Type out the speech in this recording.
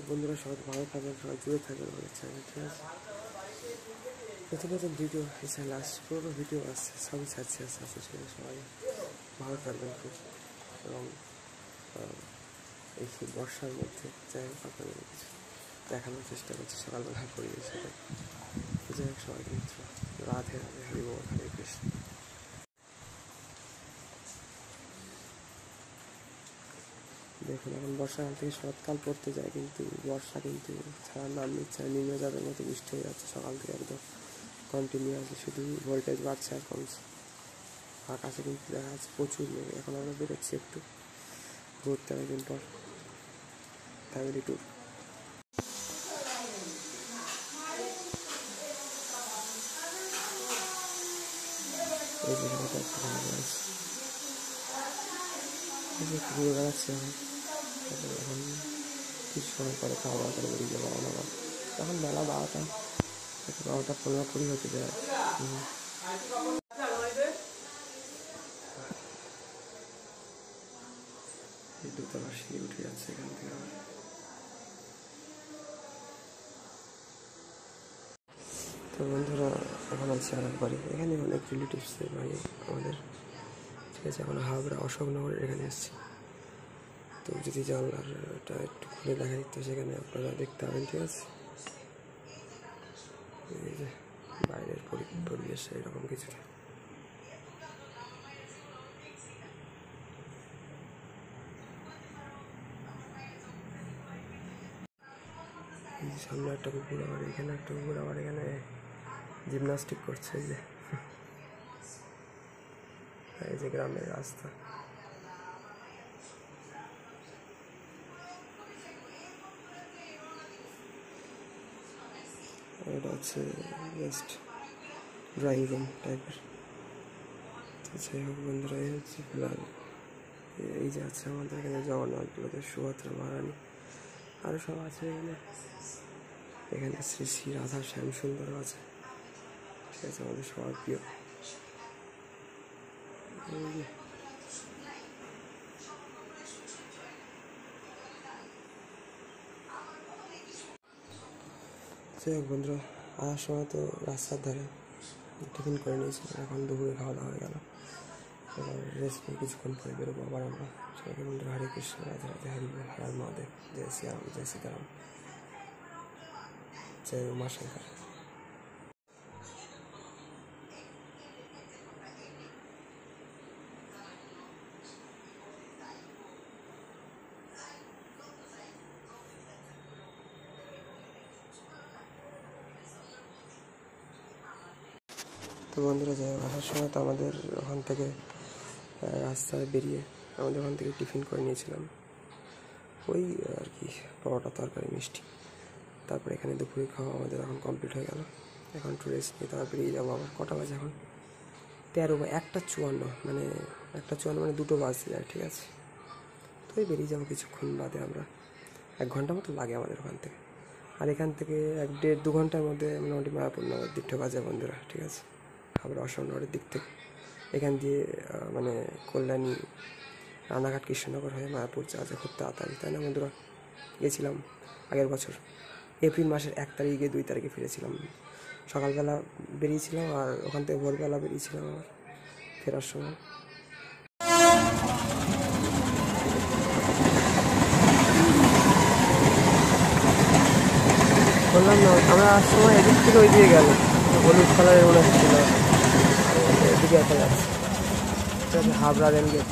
বন্ধুরা সবাই ভালো থাকবেন, সবাই জুড়ে থাকবেন আমাদের চ্যানেল, ঠিক আছে। নতুন নতুন ভিডিও চ্যানেল আসছে, পুরোনো ভিডিও আসছে, সবই ছাড়ছে সবাই ভালো থাকবেন খুব। এবং এই বর্ষার মধ্যে যাই হোক আপনাদের কিছু দেখানোর চেষ্টা করছি, সকালবেলা করি সেটা। যাই হোক সবাই কিন্তু রাধে রাধে, হরি বল, হরে কৃষ্ণ। দেখুন এখন বর্ষাকাল থেকে শরৎকাল পড়তে যায়, কিন্তু বর্ষা কিন্তু ছাড়ার নাম নিচ্ছে না, নিম্নচাপের মতো বৃষ্টি হয়ে যাচ্ছে সকাল থেকে একদম কন্টিনিউ আছে, শুধু ভোল্টেজ বাড়ছে আর কমছে। আকাশে কিন্তু দেখা যাচ্ছে প্রচুর মেঘ। এখন আমরা বেরোচ্ছি একটু ঘুরতে অনেকদিন পর, ফ্যামিলি ট্যুর। এই জায়গাটা একটু ভালো লাগছে, একটু ঘুরে বেড়াচ্ছি এখন। এখন কিছু সময় পরে খাওয়া দাওয়া করে বেরিয়ে যাবো আবার। এখন বেলা 12টা 15-20 হতে যায়। দুতলা সিঁড়ি উঠে যাচ্ছে এখান থেকে। তো বন্ধুরা এখন আছি আর বাড়ি, এখানে অনেক রিলেটিভসের বাড়ি আমাদের, ঠিক আছে। এখন হাবড়া অশোকনগরের এখানে এসেছি। তো যদি জানলাটা একটু খুলে দেখাই তো সেখানে আপনারা দেখতে পাবেন, ঠিক আছে। এই যে বাইরের পরিবেশ এরকম কিছুটা। সামনে একটা কুকুর, আবার এখানে একটা কুকুর, আবার এখানে জিমনাস্টিক করছে। এই যে গ্রামের রাস্তা, এটা হচ্ছে জাস্ট ড্রয়িং রুম টাইপের। যাই হোক বন্ধুরা, এই হচ্ছে প্ল্যান। এই যে আছে আমাদের এখানে জগন্নাথ বলদেব, সুভদ্রা, মহারানী, আরও সব আছে এখানে। এখানে শ্রী শ্রী রাধা শ্যাম সুন্দরও আছে, ঠিক আছে, আমাদের সবার প্রিয়। যাই হোক বন্ধুরা, আসার সময় তো রাস্তার ধারে টিফিন করে নিয়েছিলাম, এখন দুপুরে খাওয়া দাওয়া হয়ে গেল। এবার রেস্ট নিয়ে কিছুক্ষণ পরে বেরোবো আবার আমরা। সবাইকে বন্ধুরা হরে কৃষ্ণ, রাধে রাধে, হরি বল, হর মহাদেব, জয় শ্রীরাম, জয় সীতারাম, জয় মা শঙ্কর। তো বন্ধুরা যাই হোক, আসার সময় তো আমাদের ওখান থেকে রাস্তায় বেরিয়ে আমাদের ওখান থেকে টিফিন করে নিয়েছিলাম, ওই আর কি পরোটা, তরকারি, মিষ্টি। তারপরে এখানে দুপুরে খাওয়া আমাদের এখন কমপ্লিট হয়ে গেল। এখন একটু রেস্ট নিয়ে তারপর বেরিয়ে যাবো আবার। কটা বাজে এখন? 1:53, মানে 1:54 মানে 2টো বাজতে যায়, ঠিক আছে। তো এই বেরিয়ে যাবো কিছুক্ষণ বাদে আমরা। 1 ঘন্টা মতো লাগে আমাদের ওখান থেকে, আর এখান থেকে 1-1.5-2 ঘন্টার মধ্যে মোটামুটি মায়াপুর নগর দিকটা বাজে বন্ধুরা, ঠিক আছে। হাবড়া অশোকনগরের দিক থেকে এখান দিয়ে মানে কল্যাণী, রানাঘাট, কৃষ্ণনগর হয়ে মায়াপুর যাওয়া যায় খুব তাড়াতাড়ি, তাই না বন্ধুরা? গেছিলাম আগের বছর এপ্রিল মাসের 1 তারিখে, 2 তারিখে ফিরেছিলাম। সকালবেলা বেরিয়েছিলাম আর ওখান থেকে ভোরবেলা বেরিয়েছিলাম আবার ফেরার সময়। বললাম না, আমরা আসার সময় এদিক থেকে ওই দিয়ে গেল, হলুদ কালারের মনে হচ্ছিল, এদিকে একটা যাচ্ছে, এটা হচ্ছে হাবড়া রেল গেট।